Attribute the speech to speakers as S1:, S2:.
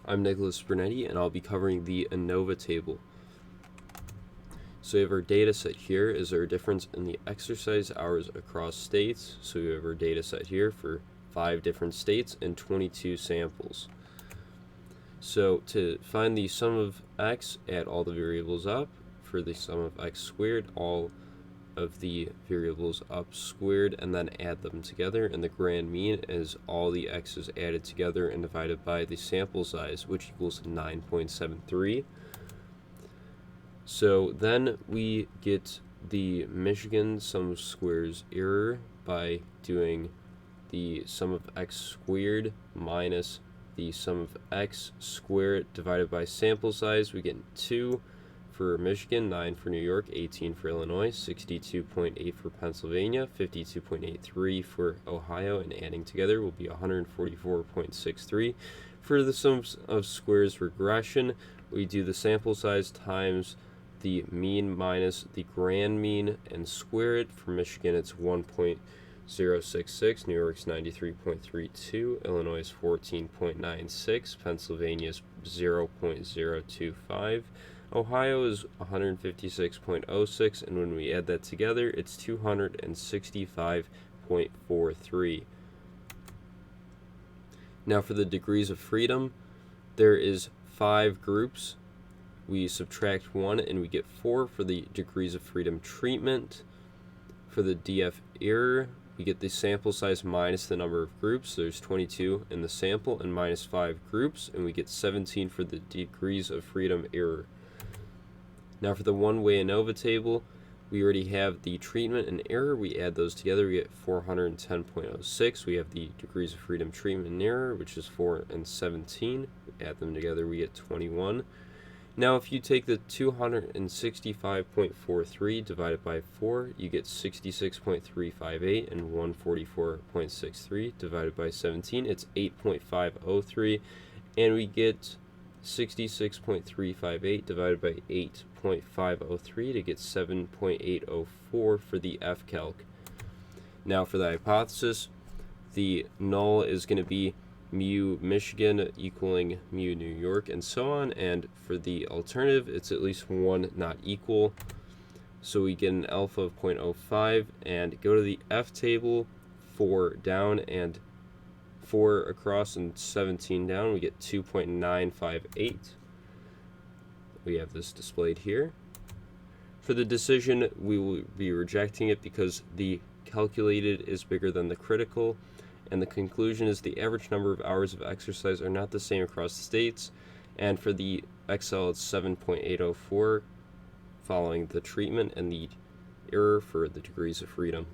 S1: I'm Nicholas Bernetti, and I'll be covering the ANOVA table. So we have our data set here. Is there a difference in the exercise hours across states? So we have our data set here for 5 different states and 22 samples. So to find the sum of x, add all the variables up. For the sum of x squared, all of the variables up squared, and then add them together, and the grand mean is all the x's added together and divided by the sample size, which equals 9.73. So then we get the Michigan sum of squares error by doing the sum of x squared minus the sum of x squared divided by sample size. We get 2 for Michigan, 9 for New York, 18 for Illinois, 62.8 for Pennsylvania, 52.83 for Ohio, and adding together will be 144.63. For the sums of squares regression, we do the sample size times the mean minus the grand mean and square it. For Michigan, it's 1.066, New York's 93.32, Illinois is 14.96, Pennsylvania is 0.025, Ohio is 156.06, and when we add that together, it's 265.43. Now for the degrees of freedom, there is 5 groups. We subtract 1 and we get 4 for the degrees of freedom treatment. For the DF error, we get the sample size minus the number of groups. So there's 22 in the sample and minus 5 groups, and we get 17 for the degrees of freedom error. Now for the one-way ANOVA table, we already have the treatment and error. We add those together, we get 410.06. We have the degrees of freedom treatment and error, which is 4 and 17. We add them together, we get 21. Now if you take the 265.43 divided by 4, you get 66.358, and 144.63 divided by 17, it's 8.503, and we get 66.358 divided by 8.503 to get 7.804 for the F-calc. Now for the hypothesis, the null is going to be mu Michigan equaling mu New York, and so on, and for the alternative, it's at least 1 not equal. So we get an alpha of 0.05, and go to the F table, 4 down and 4 across and 17 down, we get 2.958. We have this displayed here. For the decision, we will be rejecting it because the calculated is bigger than the critical, and the conclusion is the average number of hours of exercise are not the same across the states, and for the XL it's 7.804 following the treatment, and the error for the degrees of freedom.